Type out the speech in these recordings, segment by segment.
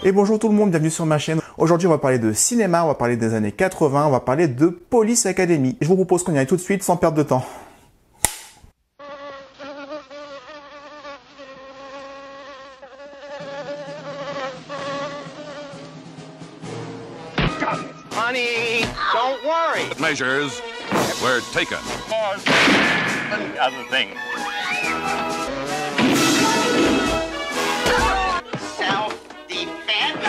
Et bonjour tout le monde, bienvenue sur ma chaîne. Aujourd'hui on va parler de cinéma, on va parler des années 80, on va parler de Police Academy. Je vous propose qu'on y aille tout de suite sans perdre de temps. Honey, don't worry. Measures were taken. Other thing. Self-defense.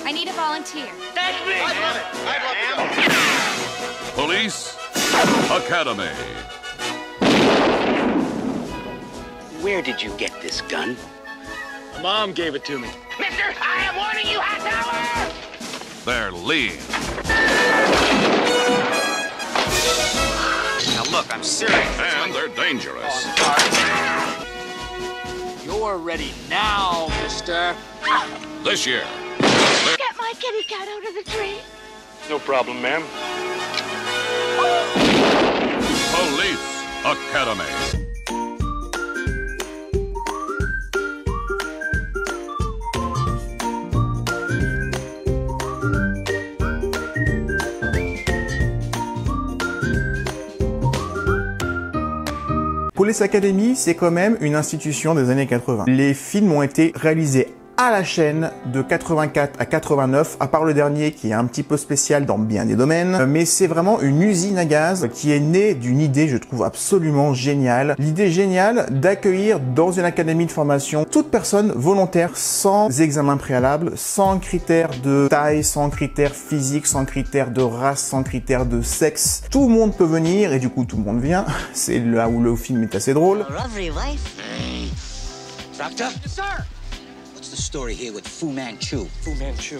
I need a volunteer. That's me. I love it. Police Academy. Where did you get this gun? My mom gave it to me. Mister, I am warning you, Hightower! They're lean. Now look, I'm serious. And they're dangerous. You're ready now, mister. This year, Get my kitty cat out of the tree. No problem, ma'am. Police Academy. Police Academy, c'est quand même une institution des années 80. Les films ont été réalisés à la chaîne de 84 à 89, à part le dernier qui est un petit peu spécial dans bien des domaines, mais c'est vraiment une usine à gaz qui est née d'une idée, je trouve absolument géniale. L'idée géniale d'accueillir dans une académie de formation toute personne volontaire sans examen préalable, sans critères de taille, sans critères physiques, sans critères de race, sans critères de sexe. Tout le monde peut venir et du coup tout le monde vient. C'est là où le film est assez drôle. Lovely wife. Doctor? Yes, sir. What's the story here with Fu Manchu? Fu Manchu.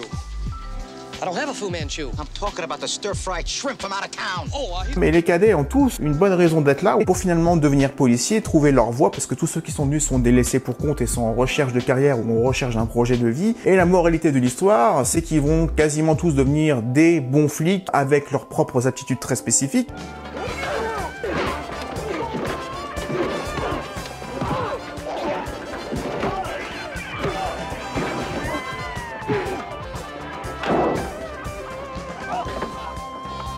I don't have a Fu Manchu. I'm talking about the stir-fried shrimp from out of town. Oh, Mais les cadets ont tous une bonne raison d'être là pour finalement devenir policiers, trouver leur voie, parce que tous ceux qui sont venus sont des laissés pour compte et sont en recherche de carrière ou en recherche d'un projet de vie. Et la moralité de l'histoire, c'est qu'ils vont quasiment tous devenir des bons flics avec leurs propres aptitudes très spécifiques.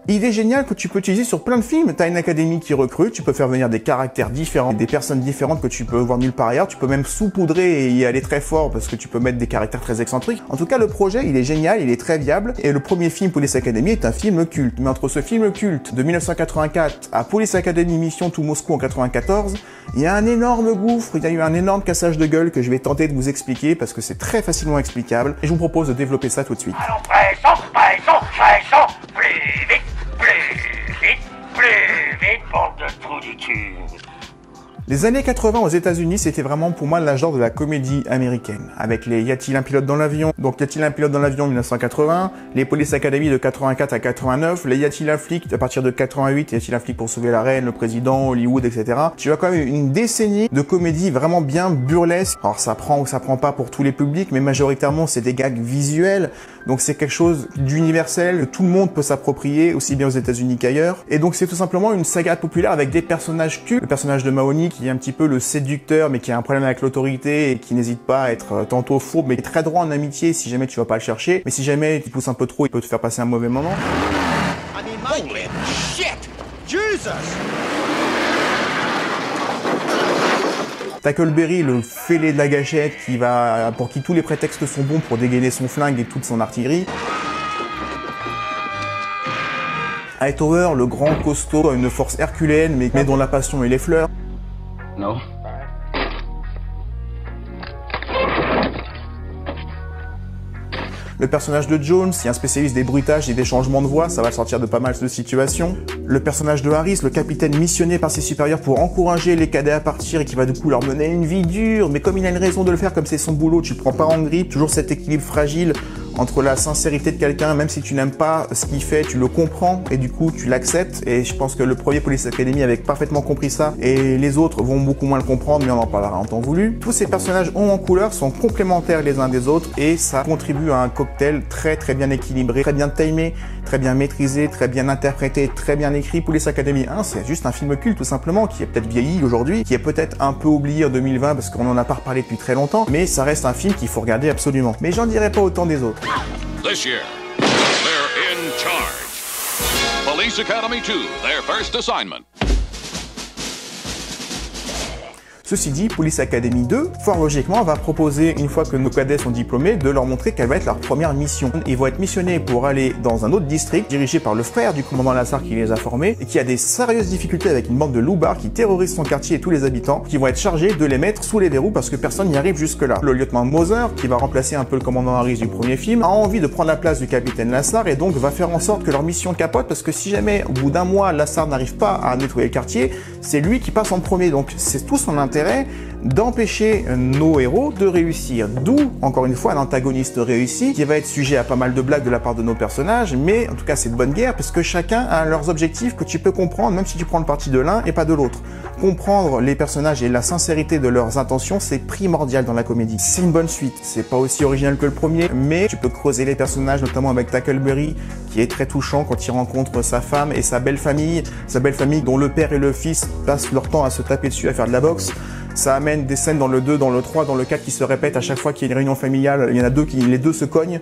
Idée géniale que tu peux utiliser sur plein de films. T'as une académie qui recrute, tu peux faire venir des caractères différents, des personnes différentes que tu peux voir nulle part ailleurs. Tu peux même saupoudrer et y aller très fort parce que tu peux mettre des caractères très excentriques. En tout cas, le projet, il est génial, il est très viable. Et le premier film Police Academy est un film culte. Mais entre ce film culte de 1984 à Police Academy Mission to Moscou en 94, il y a un énorme gouffre, il y a eu un énorme cassage de gueule que je vais tenter de vous expliquer parce que c'est très facilement explicable. Et je vous propose de développer ça tout de suite. Allons, pressons. Plus vite, bande de trous du cul. Les années 80 aux États-Unis, c'était vraiment pour moi l'âge d'or de la comédie américaine. Avec les Y a-t-il un pilote dans l'avion? Donc Y a-t-il un pilote dans l'avion 1980, les Police Academy de 84 à 89, les Y a-t-il un flic à partir de 88, Y a-t-il un flic pour sauver la reine, le président, Hollywood, etc. Tu as quand même une décennie de comédie vraiment bien burlesque. Alors ça prend ou ça prend pas pour tous les publics, mais majoritairement c'est des gags visuels. Donc c'est quelque chose d'universel, que tout le monde peut s'approprier, aussi bien aux États-Unis qu'ailleurs. Et donc c'est tout simplement une saga populaire avec des personnages cultes. Le personnage de Mahoney qui est un petit peu le séducteur mais qui a un problème avec l'autorité et qui n'hésite pas à être tantôt fourbe mais très droit en amitié si jamais tu vas pas le chercher. Mais si jamais tu pousses un peu trop, il peut te faire passer un mauvais moment. Holy shit! Jesus! T'as Colberry, le fêlé de la gâchette, pour qui tous les prétextes sont bons pour dégainer son flingue et toute son artillerie. Hightower, le grand costaud, une force herculéenne, mais dont la passion est les fleurs. No. Le personnage de Jones, qui est un spécialiste des bruitages et des changements de voix, ça va le sortir de pas mal de situations. Le personnage de Harris, le capitaine missionné par ses supérieurs pour encourager les cadets à partir et qui va du coup leur mener une vie dure, mais comme il a une raison de le faire, comme c'est son boulot, tu le prends pas en grippe, toujours cet équilibre fragile entre la sincérité de quelqu'un, même si tu n'aimes pas ce qu'il fait, tu le comprends et du coup tu l'acceptes. Et je pense que le premier Police Academy avait parfaitement compris ça et les autres vont beaucoup moins le comprendre, mais on en parlera en temps voulu. Tous ces personnages hauts en couleur sont complémentaires les uns des autres et ça contribue à un cocktail très bien équilibré, très bien timé, très bien maîtrisé, très bien interprété, très bien écrit. Police Academy 1, c'est juste un film culte tout simplement, qui est peut-être vieilli aujourd'hui, qui est peut-être un peu oublié en 2020 parce qu'on en a pas reparlé depuis très longtemps, mais ça reste un film qu'il faut regarder absolument. Mais j'en dirai pas autant des autres. This year, they're in charge. Police Academy 2, their first assignment. Ceci dit, Police Academy 2, fort logiquement, va proposer, une fois que nos cadets sont diplômés, de leur montrer quelle va être leur première mission. Ils vont être missionnés pour aller dans un autre district, dirigé par le frère du commandant Lassard qui les a formés, et qui a des sérieuses difficultés avec une bande de loupards qui terrorisent son quartier et tous les habitants, qui vont être chargés de les mettre sous les verrous parce que personne n'y arrive jusque-là. Le lieutenant Moser, qui va remplacer un peu le commandant Harris du premier film, a envie de prendre la place du capitaine Lassard et donc va faire en sorte que leur mission capote parce que si jamais, au bout d'un mois, Lassard n'arrive pas à nettoyer le quartier, c'est lui qui passe en premier. Donc c'est tout son intérêt d'empêcher nos héros de réussir. D'où, encore une fois, un antagoniste réussi qui va être sujet à pas mal de blagues de la part de nos personnages, mais en tout cas c'est de bonne guerre parce que chacun a leurs objectifs que tu peux comprendre même si tu prends le parti de l'un et pas de l'autre. Comprendre les personnages et la sincérité de leurs intentions, c'est primordial dans la comédie. C'est une bonne suite, c'est pas aussi original que le premier, mais tu peux creuser les personnages, notamment avec Tackleberry, qui est très touchant quand il rencontre sa femme et sa belle famille dont le père et le fils passent leur temps à se taper dessus, à faire de la boxe. Ça amène des scènes dans le 2, dans le 3, dans le 4 qui se répètent à chaque fois qu'il y a une réunion familiale. Il y en a deux qui, les deux se cognent.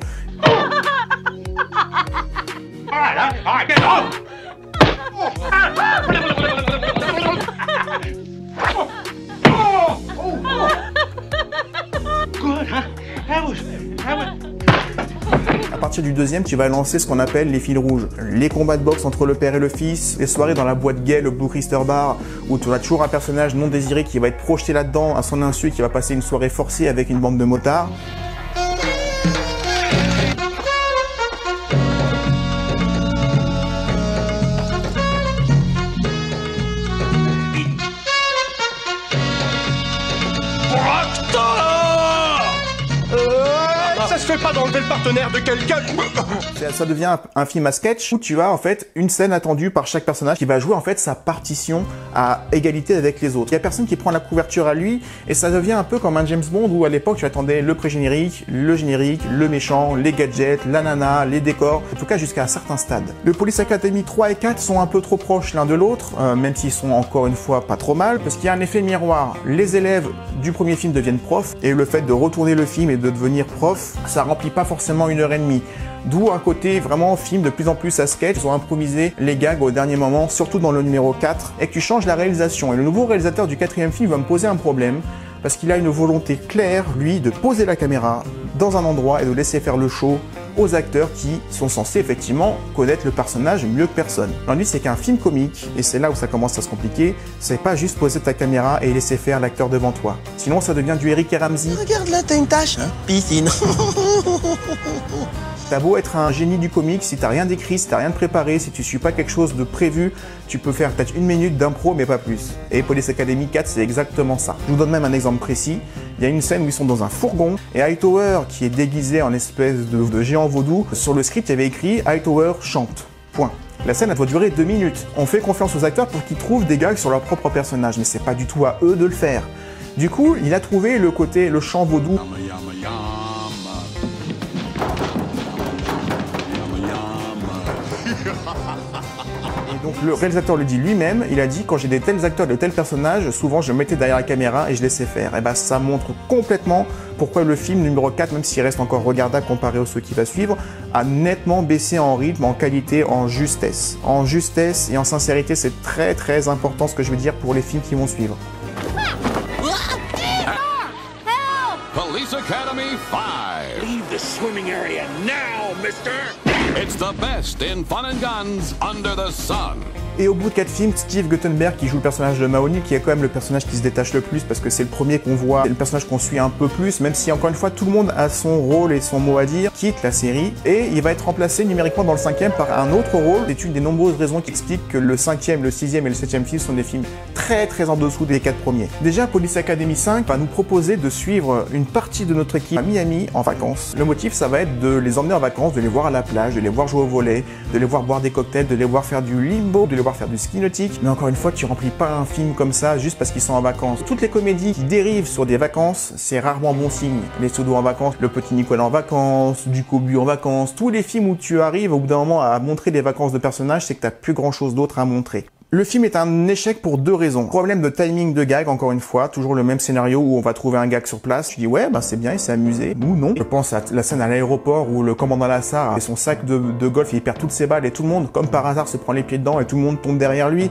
À partir du deuxième, tu vas lancer ce qu'on appelle les fils rouges. Les combats de boxe entre le père et le fils, les soirées dans la boîte gay, le Blue Crystal Bar, où tu as toujours un personnage non désiré qui va être projeté là-dedans à son insu et qui va passer une soirée forcée avec une bande de motards. Ça se fait pas d'enlever le partenaire de quelqu'un. Ça devient un film à sketch où tu as en fait une scène attendue par chaque personnage qui va jouer en fait sa partition à égalité avec les autres. Il y a personne qui prend la couverture à lui et ça devient un peu comme un James Bond où à l'époque tu attendais le pré-générique, le méchant, les gadgets, la nana, les décors, en tout cas jusqu'à un certain stade. Le Police Academy 3 et 4 sont un peu trop proches l'un de l'autre, même s'ils sont encore une fois pas trop mal, parce qu'il y a un effet miroir. Les élèves du premier film deviennent profs et le fait de retourner le film et de devenir prof, ça remplit pas forcément 1h30. D'où un côté vraiment film de plus en plus à sketch. Ils ont improvisé les gags au dernier moment, surtout dans le numéro 4, et que tu changes la réalisation. Et le nouveau réalisateur du 4e film va me poser un problème, parce qu'il a une volonté claire, lui, de poser la caméra dans un endroit et de laisser faire le show aux acteurs qui sont censés effectivement connaître le personnage mieux que personne. L'ennui, c'est qu'un film comique, et c'est là où ça commence à se compliquer, c'est pas juste poser ta caméra et laisser faire l'acteur devant toi. Sinon, ça devient du Eric et Ramsey. Regarde là, t'as une tache, hein? Piscine. T'as beau être un génie du comique, si t'as rien d'écrit, si t'as rien de préparé, si tu suis pas quelque chose de prévu, tu peux faire peut-être 1 minute d'impro, mais pas plus. Et Police Academy 4, c'est exactement ça. Je vous donne même un exemple précis. Il y a une scène où ils sont dans un fourgon, et Hightower, qui est déguisé en espèce de géant vaudou, sur le script, il y avait écrit « Hightower chante ». Point. La scène, elle doit durer 2 minutes. On fait confiance aux acteurs pour qu'ils trouvent des gags sur leur propre personnage, mais c'est pas du tout à eux de le faire. Du coup, il a trouvé le côté, le chant vaudou. Et donc le réalisateur le dit lui-même, il a dit quand j'ai des tels acteurs, de tels personnages, souvent je me mettais derrière la caméra et je laissais faire. Et bah ça montre complètement pourquoi le film numéro 4, même s'il reste encore regardable comparé aux ceux qui va suivre, a nettement baissé en rythme, en qualité, en justesse. En justesse et en sincérité, c'est très important ce que je veux dire pour les films qui vont suivre. Police Academy 5. Leave the swimming area now, mister. It's the best in fun and guns under the sun. Et au bout de 4 films, Steve Guttenberg, qui joue le personnage de Mahoney, qui est quand même le personnage qui se détache le plus parce que c'est le premier qu'on voit, c'est le personnage qu'on suit un peu plus, même si encore une fois tout le monde a son rôle et son mot à dire, quitte la série, et il va être remplacé numériquement dans le 5e par un autre rôle. C'est une des nombreuses raisons qui expliquent que le 5e, le 6e et le 7e film sont des films très en dessous des 4 premiers. Déjà, Police Academy 5 va nous proposer de suivre une partie de notre équipe à Miami en vacances. Le motif, ça va être de les emmener en vacances, de les voir à la plage, de les voir jouer au volley, de les voir boire des cocktails, de les voir faire du limbo, de les voir faire du ski nautique. Mais encore une fois, tu remplis pas un film comme ça juste parce qu'ils sont en vacances. Toutes les comédies qui dérivent sur des vacances, c'est rarement bon signe. Les Sodo en vacances, le Petit Nicolas en vacances, du Cobu en vacances, tous les films où tu arrives au bout d'un moment à montrer des vacances de personnages, c'est que t'as plus grand chose d'autre à montrer. Le film est un échec pour 2 raisons. Problème de timing de gag, encore une fois, toujours le même scénario où on va trouver un gag sur place. Tu dis ouais, bah c'est bien, il s'est amusé. Ou non. Je pense à la scène à l'aéroport où le commandant Lassard a son sac de golf, il perd toutes ses balles et tout le monde, comme par hasard, se prend les pieds dedans et tout le monde tombe derrière lui.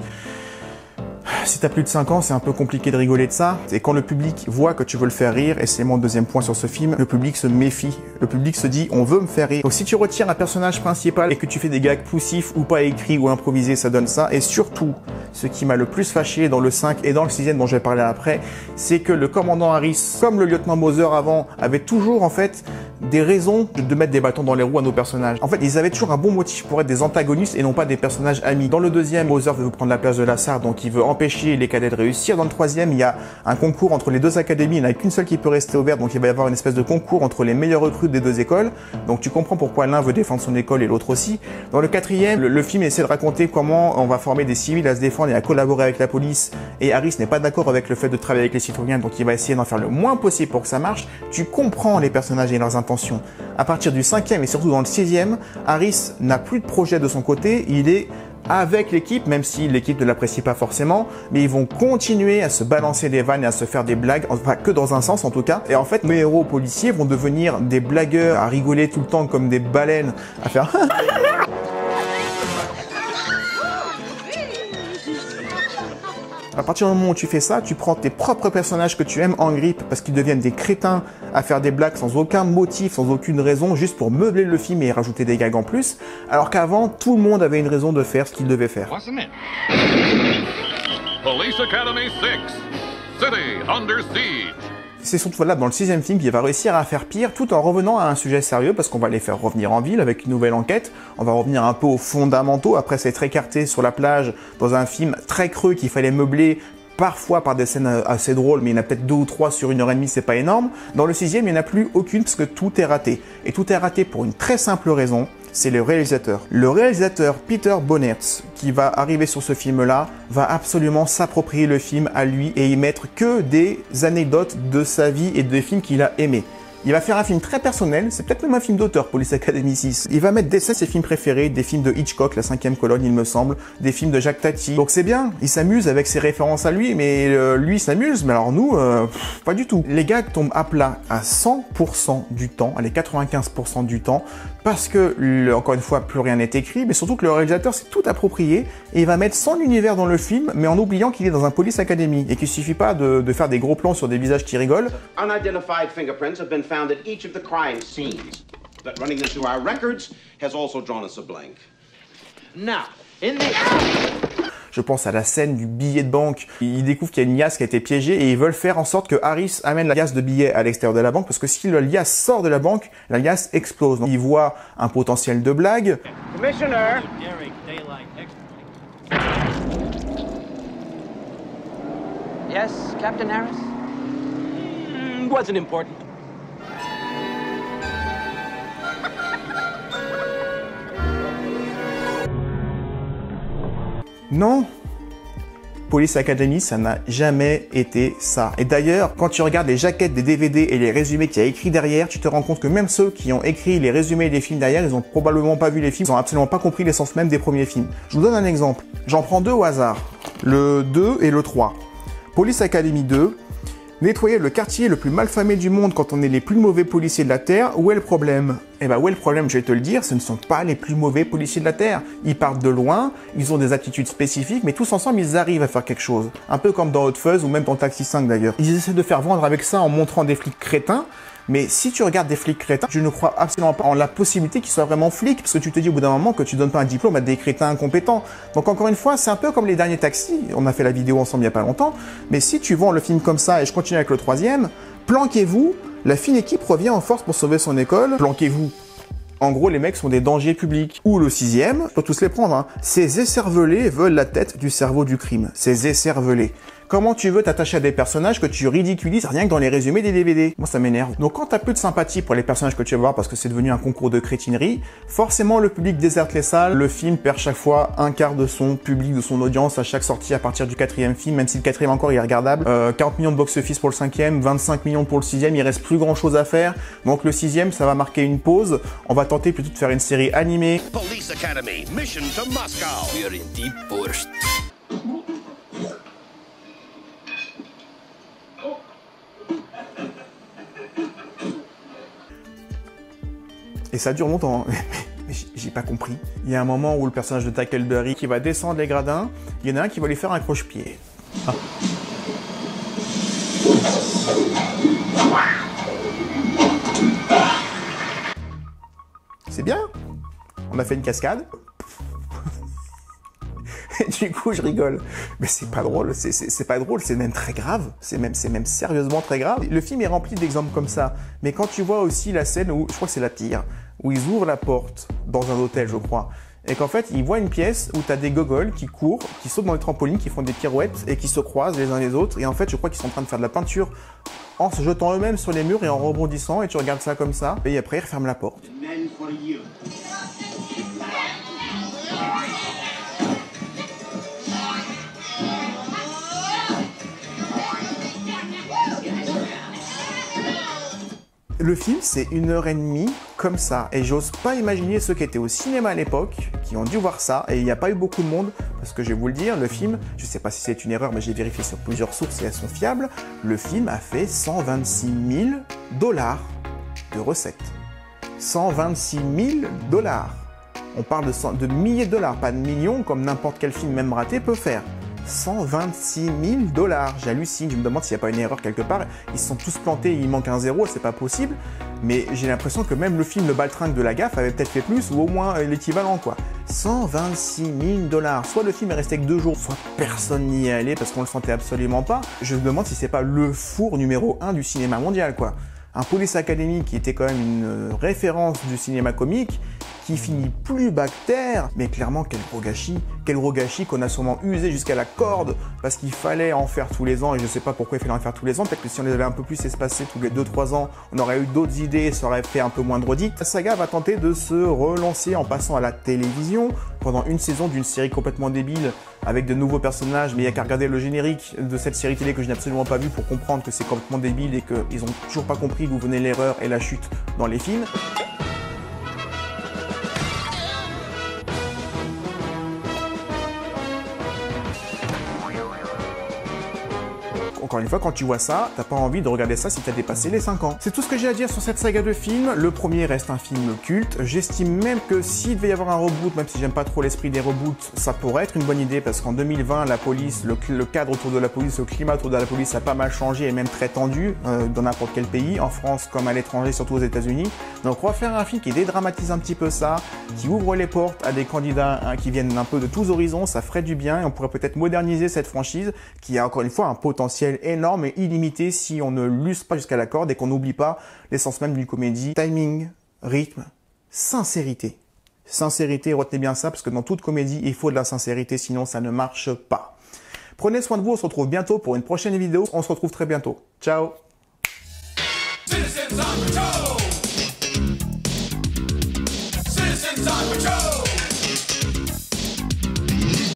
Si t'as plus de 5 ans, c'est un peu compliqué de rigoler de ça. Et quand le public voit que tu veux le faire rire, et c'est mon deuxième point sur ce film, le public se méfie. Le public se dit, on veut me faire rire. Donc si tu retires un personnage principal et que tu fais des gags poussifs ou pas écrits ou improvisés, ça donne ça. Et surtout, ce qui m'a le plus fâché dans le 5 et dans le 6e dont je vais parler après, c'est que le commandant Harris, comme le lieutenant Mauser avant, avait toujours en fait des raisons de mettre des bâtons dans les roues à nos personnages. En fait, ils avaient toujours un bon motif pour être des antagonistes et non pas des personnages amis. Dans le 2e, Mauser veut prendre la place de Lassard, donc il veut empêcher les cadets de réussir. Dans le 3e, il y a un concours entre les 2 académies, il n'y en a qu'une seule qui peut rester ouverte, donc il va y avoir une espèce de concours entre les meilleurs recrues des 2 écoles. Donc tu comprends pourquoi l'un veut défendre son école et l'autre aussi. Dans le 4e, le film essaie de raconter comment on va former des civils à se défendre et à collaborer avec la police. Et Harris n'est pas d'accord avec le fait de travailler avec les citoyens, donc il va essayer d'en faire le moins possible pour que ça marche. Tu comprends les personnages et leurs intentions. À partir du 5e et surtout dans le 6e, Harris n'a plus de projet de son côté, il est avec l'équipe, même si l'équipe ne l'apprécie pas forcément, mais ils vont continuer à se balancer des vannes et à se faire des blagues, enfin que dans un sens en tout cas. Et en fait, mes héros policiers vont devenir des blagueurs à rigoler tout le temps comme des baleines, à faire À partir du moment où tu fais ça, tu prends tes propres personnages que tu aimes en grippe parce qu'ils deviennent des crétins à faire des blagues sans aucun motif, sans aucune raison, juste pour meubler le film et rajouter des gags en plus, alors qu'avant, tout le monde avait une raison de faire ce qu'il devait faire. Police Academy 6, City Under Siege. C'est surtout là, dans le 6e film, qu'il va réussir à faire pire tout en revenant à un sujet sérieux parce qu'on va les faire revenir en ville avec une nouvelle enquête. On va revenir un peu aux fondamentaux après s'être écarté sur la plage dans un film très creux qu'il fallait meubler parfois par des scènes assez drôles, mais il y en a peut-être 2 ou 3 sur 1h30, c'est pas énorme. Dans le 6e, il n'y en a plus aucune parce que tout est raté. Et tout est raté pour une très simple raison, c'est le réalisateur. Le réalisateur Peter Bonerz, qui va arriver sur ce film-là, va absolument s'approprier le film à lui et y mettre que des anecdotes de sa vie et des films qu'il a aimés. Il va faire un film très personnel, c'est peut-être même un film d'auteur, Police Academy 6. Il va mettre des ses films préférés, des films de Hitchcock, la 5e colonne il me semble, des films de Jacques Tati. Donc c'est bien, il s'amuse avec ses références à lui, mais lui s'amuse, mais alors nous, pas du tout. Les gags tombent à plat à 100% du temps, allez 95% du temps, parce que, encore une fois, plus rien n'est écrit, mais surtout que le réalisateur s'est tout approprié, et il va mettre son univers dans le film, mais en oubliant qu'il est dans un Police Academy, et qu'il suffit pas de faire des gros plans sur des visages qui rigolent. Unidentified fingerprints have been found at each of the crime scenes. But running them through our records has also drawn us a blank. Now, in the... Je pense à la scène du billet de banque. Ils découvrent qu'il y a une liasse qui a été piégée et ils veulent faire en sorte que Harris amène la liasse de billets à l'extérieur de la banque parce que si la liasse sort de la banque, la liasse explose. Donc ils voient un potentiel de blague. Commissioner. Yes, Captain Harris? Wasn't important. Non, Police Academy, ça n'a jamais été ça. Et d'ailleurs, quand tu regardes les jaquettes des DVD et les résumés qu'il y a écrit derrière, tu te rends compte que même ceux qui ont écrit les résumés des films derrière, ils ont probablement pas vu les films, ils ont absolument pas compris l'essence même des premiers films. Je vous donne un exemple. J'en prends 2 au hasard. Le 2 et le 3. Police Academy 2. Nettoyer le quartier le plus malfamé du monde quand on est les plus mauvais policiers de la Terre, où est le problème? Eh ben où est le problème, je vais te le dire, ce ne sont pas les plus mauvais policiers de la Terre. Ils partent de loin, ils ont des attitudes spécifiques, mais tous ensemble, ils arrivent à faire quelque chose. Un peu comme dans Hot Fuzz ou même dans Taxi 5 d'ailleurs. Ils essaient de faire vendre avec ça en montrant des flics crétins, Mais si tu regardes des flics crétins, je ne crois absolument pas en la possibilité qu'ils soient vraiment flics, parce que tu te dis au bout d'un moment que tu donnes pas un diplôme à des crétins incompétents. Donc encore une fois, c'est un peu comme les derniers taxis, on a fait la vidéo ensemble il y a pas longtemps, mais si tu vends le film comme ça, et je continue avec le troisième, planquez-vous, la fine équipe revient en force pour sauver son école, planquez-vous. En gros, les mecs sont des dangers publics. Ou le sixième, je peux tous les prendre, hein. Ces écervelés veulent la tête du cerveau du crime. Ces écervelés. Comment tu veux t'attacher à des personnages que tu ridiculises rien que dans les résumés des DVD? Moi, ça m'énerve. Donc, quand t'as peu de sympathie pour les personnages que tu vas voir parce que c'est devenu un concours de crétinerie, forcément, le public déserte les salles. Le film perd chaque fois un quart de son public, de son audience à chaque sortie à partir du quatrième film, même si le quatrième encore il est regardable. 40 millions de box-office pour le cinquième, 25 millions pour le sixième, il reste plus grand chose à faire. Donc, le sixième, ça va marquer une pause. On va tenter plutôt de faire une série animée. Police Academy, mission to Moscow. We're in deep forest. Et ça dure longtemps, hein. Mais j'ai pas compris. Il y a un moment où le personnage de Tackleberry qui va descendre les gradins, il y en a un qui va lui faire un croche-pied. Ah. C'est bien. On a fait une cascade. Du coup, je rigole. Mais c'est pas drôle, c'est pas drôle, c'est même très grave. C'est même sérieusement très grave. Le film est rempli d'exemples comme ça. Mais quand tu vois aussi la scène où, je crois que c'est la tire, où ils ouvrent la porte dans un hôtel, je crois, et qu'en fait, ils voient une pièce où t'as des gogoles qui courent, qui sautent dans les trampolines, qui font des pirouettes et qui se croisent les uns les autres. Et en fait, je crois qu'ils sont en train de faire de la peinture en se jetant eux-mêmes sur les murs et en rebondissant. Et tu regardes ça comme ça. Et après, ils referment la porte. Le film, c'est 1h30 comme ça. Et j'ose pas imaginer ceux qui étaient au cinéma à l'époque, qui ont dû voir ça. Et il n'y a pas eu beaucoup de monde, parce que je vais vous le dire, le film, je sais pas si c'est une erreur, mais j'ai vérifié sur plusieurs sources et elles sont fiables, le film a fait 126 000 $ de recettes. 126 000 $. On parle de milliers de dollars, pas de millions, comme n'importe quel film, même raté, peut faire. 126 000 $. J'hallucine, je me demande s'il n'y a pas une erreur quelque part. Ils se sont tous plantés, il manque un zéro, c'est pas possible. Mais j'ai l'impression que même le film Le Baltringue de la Gaffe avait peut-être fait plus, ou au moins l'équivalent, quoi. 126 000 $. Soit le film est resté que 2 jours, soit personne n'y est allé parce qu'on le sentait absolument pas. Je me demande si c'est pas le four numéro 1 du cinéma mondial, quoi. Un Police Academy qui était quand même une référence du cinéma comique, qui finit plus bas que terre, mais clairement quel gros gâchis qu'on a sûrement usé jusqu'à la corde, parce qu'il fallait en faire tous les ans, et je sais pas pourquoi il fallait en faire tous les ans, peut-être que si on les avait un peu plus espacés tous les 2-3 ans, on aurait eu d'autres idées et ça aurait fait un peu moins de redit. La saga va tenter de se relancer en passant à la télévision, pendant une saison d'une série complètement débile, avec de nouveaux personnages, mais il n'y a qu'à regarder le générique de cette série télé que je n'ai absolument pas vu pour comprendre que c'est complètement débile et qu'ils ont toujours pas compris d'où venait l'erreur et la chute dans les films. Encore une fois, quand tu vois ça, t'as pas envie de regarder ça si t'as dépassé les 5 ans. C'est tout ce que j'ai à dire sur cette saga de films. Le premier reste un film culte. J'estime même que s'il devait y avoir un reboot, même si j'aime pas trop l'esprit des reboots, ça pourrait être une bonne idée parce qu'en 2020, la police, le cadre autour de la police, le climat autour de la police a pas mal changé et même très tendu dans n'importe quel pays, en France comme à l'étranger, surtout aux États-Unis. Donc on va faire un film qui dédramatise un petit peu ça, qui ouvre les portes à des candidats qui viennent un peu de tous horizons, ça ferait du bien et on pourrait peut-être moderniser cette franchise qui a encore une fois un potentiel énorme et illimité si on ne l'use pas jusqu'à la corde et qu'on n'oublie pas l'essence même d'une comédie. Timing, rythme, sincérité. Sincérité, retenez bien ça parce que dans toute comédie, il faut de la sincérité, sinon ça ne marche pas. Prenez soin de vous, on se retrouve bientôt pour une prochaine vidéo. On se retrouve très bientôt. Ciao. Citizens on patrol. Citizens on patrol.